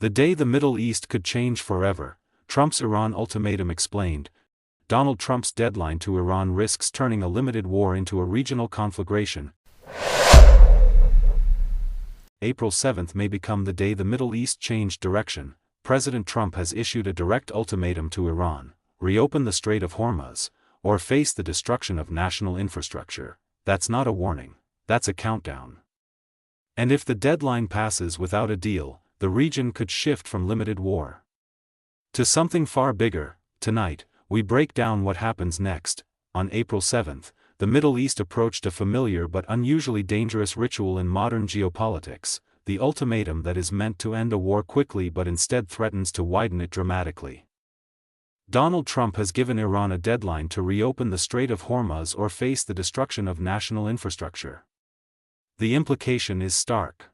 The day the Middle East could change forever, Trump's Iran ultimatum explained. Donald Trump's deadline to Iran risks turning a limited war into a regional conflagration. April 7 may become the day the Middle East changed direction. President Trump has issued a direct ultimatum to Iran: reopen the Strait of Hormuz, or face the destruction of national infrastructure. That's not a warning, that's a countdown. And if the deadline passes without a deal, the region could shift from limited war to something far bigger. Tonight, we break down what happens next. On April 7, the Middle East approached a familiar but unusually dangerous ritual in modern geopolitics, the ultimatum that is meant to end a war quickly but instead threatens to widen it dramatically. Donald Trump has given Iran a deadline to reopen the Strait of Hormuz or face the destruction of national infrastructure. The implication is stark.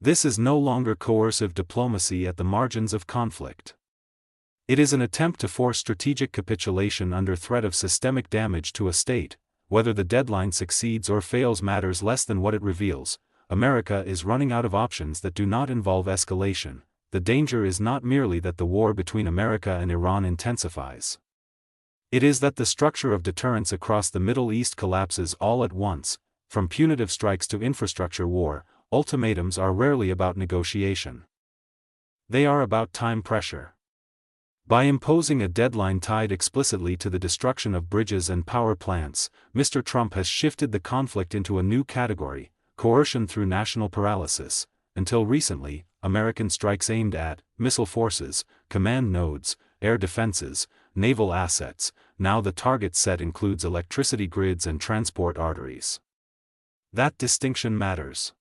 This is no longer coercive diplomacy at the margins of conflict. It is an attempt to force strategic capitulation under threat of systemic damage to a state. Whether the deadline succeeds or fails matters less than what it reveals. America is running out of options that do not involve escalation. The danger is not merely that the war between America and Iran intensifies. It is that the structure of deterrence across the Middle East collapses all at once. From punitive strikes to infrastructure war, ultimatums are rarely about negotiation. They are about time pressure. By imposing a deadline tied explicitly to the destruction of bridges and power plants, Mr. Trump has shifted the conflict into a new category: coercion through national paralysis. Until recently, American strikes aimed at missile forces, command nodes, air defenses, naval assets. Now the target set includes electricity grids and transport arteries. That distinction matters.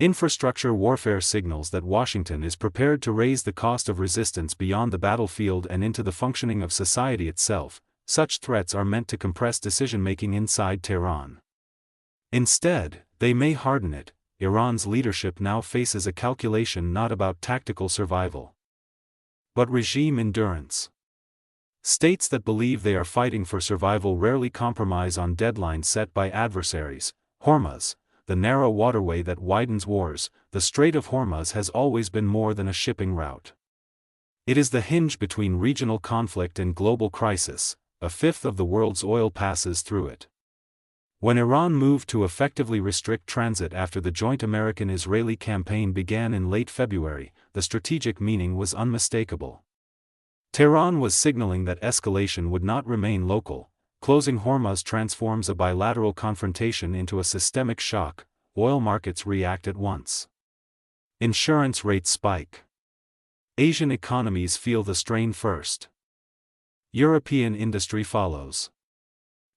Infrastructure warfare signals that Washington is prepared to raise the cost of resistance beyond the battlefield and into the functioning of society itself. Such threats are meant to compress decision-making inside Tehran. Instead, they may harden it. Iran's leadership now faces a calculation not about tactical survival, but regime endurance. States that believe they are fighting for survival rarely compromise on deadlines set by adversaries. Hormuz, the narrow waterway that widens wars. The Strait of Hormuz has always been more than a shipping route. It is the hinge between regional conflict and global crisis. A fifth of the world's oil passes through it. When Iran moved to effectively restrict transit after the joint American-Israeli campaign began in late February, the strategic meaning was unmistakable. Tehran was signaling that escalation would not remain local. Closing Hormuz transforms a bilateral confrontation into a systemic shock. Oil markets react at once. Insurance rates spike. Asian economies feel the strain first. European industry follows.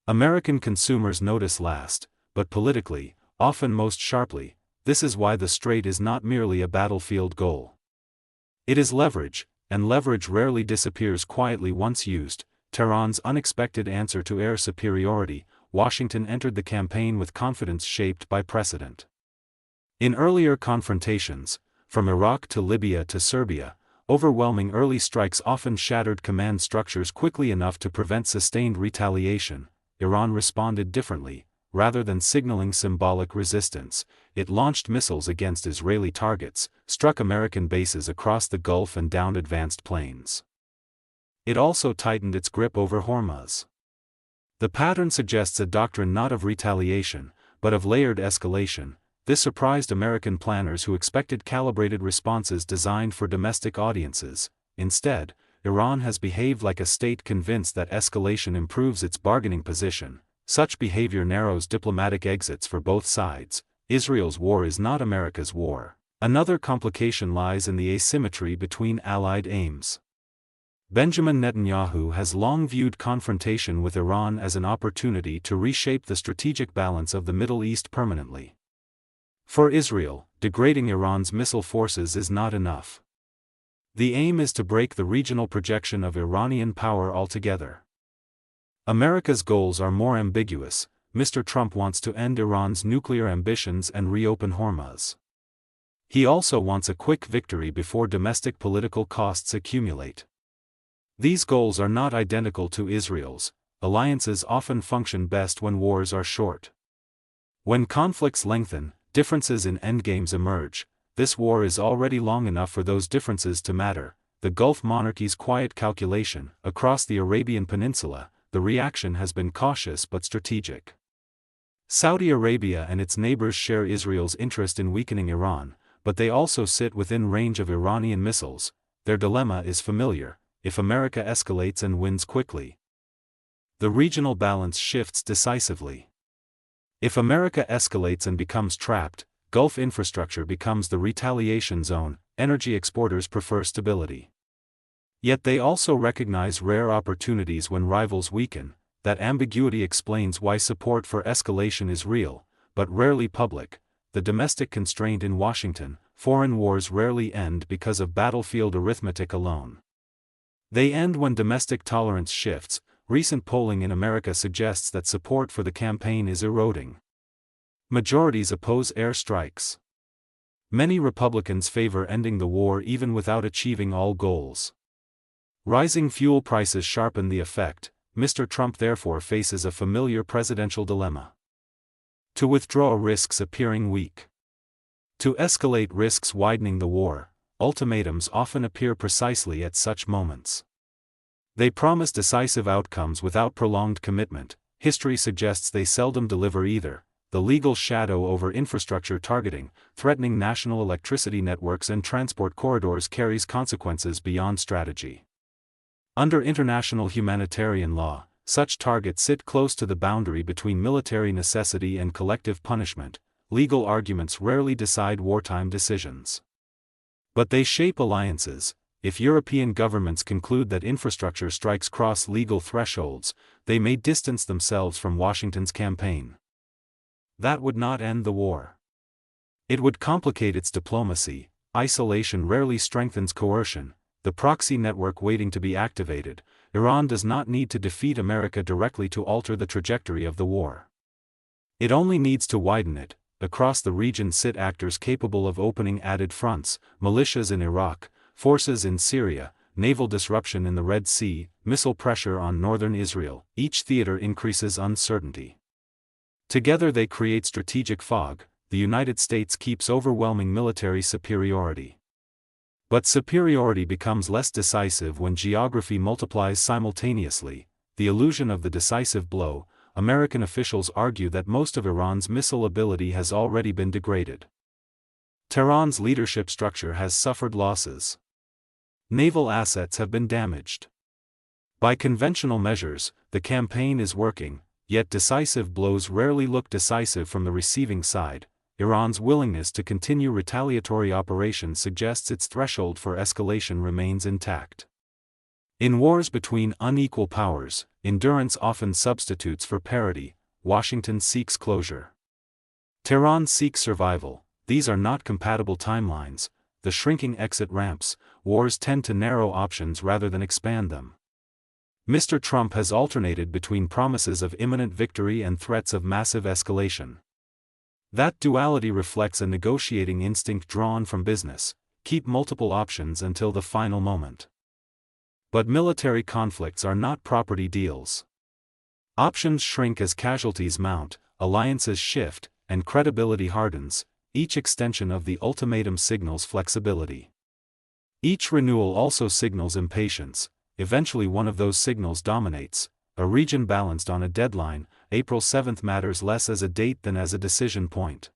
American consumers notice last, but politically, often most sharply. This is why the strait is not merely a battlefield goal. It is leverage, and leverage rarely disappears quietly once used. Tehran's unexpected answer to air superiority. Washington entered the campaign with confidence shaped by precedent. In earlier confrontations, from Iraq to Libya to Serbia, overwhelming early strikes often shattered command structures quickly enough to prevent sustained retaliation. Iran responded differently. Rather than signaling symbolic resistance, it launched missiles against Israeli targets, struck American bases across the Gulf and downed advanced planes. It also tightened its grip over Hormuz. The pattern suggests a doctrine not of retaliation, but of layered escalation. This surprised American planners who expected calibrated responses designed for domestic audiences. Instead, Iran has behaved like a state convinced that escalation improves its bargaining position. Such behavior narrows diplomatic exits for both sides. Israel's war is not America's war. Another complication lies in the asymmetry between allied aims. Benjamin Netanyahu has long viewed confrontation with Iran as an opportunity to reshape the strategic balance of the Middle East permanently. For Israel, degrading Iran's missile forces is not enough. The aim is to break the regional projection of Iranian power altogether. America's goals are more ambiguous. Mr. Trump wants to end Iran's nuclear ambitions and reopen Hormuz. He also wants a quick victory before domestic political costs accumulate. These goals are not identical to Israel's. Alliances often function best when wars are short. When conflicts lengthen, differences in endgames emerge. this war is already long enough for those differences to matter. The Gulf monarchy's quiet calculation. Across the Arabian Peninsula, the reaction has been cautious but strategic. Saudi Arabia and its neighbors share Israel's interest in weakening Iran, but they also sit within range of Iranian missiles. Their dilemma is familiar: if America escalates and wins quickly, the regional balance shifts decisively. If America escalates and becomes trapped, Gulf infrastructure becomes the retaliation zone. Energy exporters prefer stability. Yet they also recognize rare opportunities when rivals weaken. That ambiguity explains why support for escalation is real, but rarely public. The domestic constraint in Washington: foreign wars rarely end because of battlefield arithmetic alone. They end when domestic tolerance shifts. Recent polling in America suggests that support for the campaign is eroding. Majorities oppose air strikes. Many Republicans favor ending the war even without achieving all goals. Rising fuel prices sharpen the effect. Mr. Trump therefore faces a familiar presidential dilemma. To withdraw risks appearing weak. To escalate risks widening the war. Ultimatums often appear precisely at such moments. They promise decisive outcomes without prolonged commitment. History suggests they seldom deliver either. The legal shadow over infrastructure targeting, threatening national electricity networks and transport corridors, carries consequences beyond strategy. Under international humanitarian law, such targets sit close to the boundary between military necessity and collective punishment. Legal arguments rarely decide wartime decisions. But they shape alliances. If European governments conclude that infrastructure strikes cross legal thresholds, they may distance themselves from Washington's campaign. That would not end the war. It would complicate its diplomacy. Isolation rarely strengthens coercion. The proxy network waiting to be activated. Iran does not need to defeat America directly to alter the trajectory of the war. It only needs to widen it. Across the region sit actors capable of opening added fronts: militias in Iraq, forces in Syria, naval disruption in the Red Sea, missile pressure on northern Israel. Each theater increases uncertainty. Together they create strategic fog. The United States keeps overwhelming military superiority. But superiority becomes less decisive when geography multiplies simultaneously. The illusion of the decisive blow. American officials argue that most of Iran's missile ability has already been degraded. Tehran's leadership structure has suffered losses. Naval assets have been damaged. By conventional measures, the campaign is working, yet decisive blows rarely look decisive from the receiving side. Iran's willingness to continue retaliatory operations suggests its threshold for escalation remains intact. In wars between unequal powers, endurance often substitutes for parity. Washington seeks closure. Tehran seeks survival. These are not compatible timelines. The shrinking exit ramps. Wars tend to narrow options rather than expand them. Mr. Trump has alternated between promises of imminent victory and threats of massive escalation. That duality reflects a negotiating instinct drawn from business: keep multiple options until the final moment. But military conflicts are not property deals. Options shrink as casualties mount, alliances shift, and credibility hardens. Each extension of the ultimatum signals flexibility. Each renewal also signals impatience. Eventually one of those signals dominates. A region balanced on a deadline, April 7 matters less as a date than as a decision point.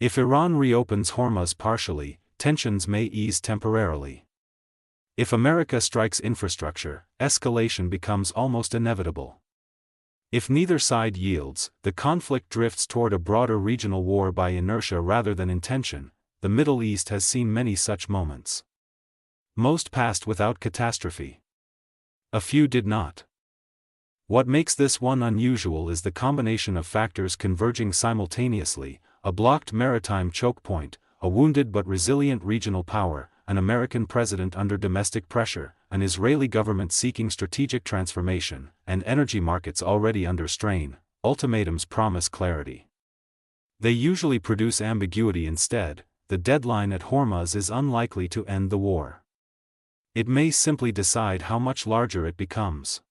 If Iran reopens Hormuz partially, tensions may ease temporarily. If America strikes infrastructure, escalation becomes almost inevitable. If neither side yields, the conflict drifts toward a broader regional war by inertia rather than intention. The Middle East has seen many such moments. Most passed without catastrophe. A few did not. What makes this one unusual is the combination of factors converging simultaneously: a blocked maritime choke point, a wounded but resilient regional power, an American president under domestic pressure, an Israeli government seeking strategic transformation, and energy markets already under strain. Ultimatums promise clarity. They usually produce ambiguity instead. The deadline at Hormuz is unlikely to end the war. It may simply decide how much larger it becomes.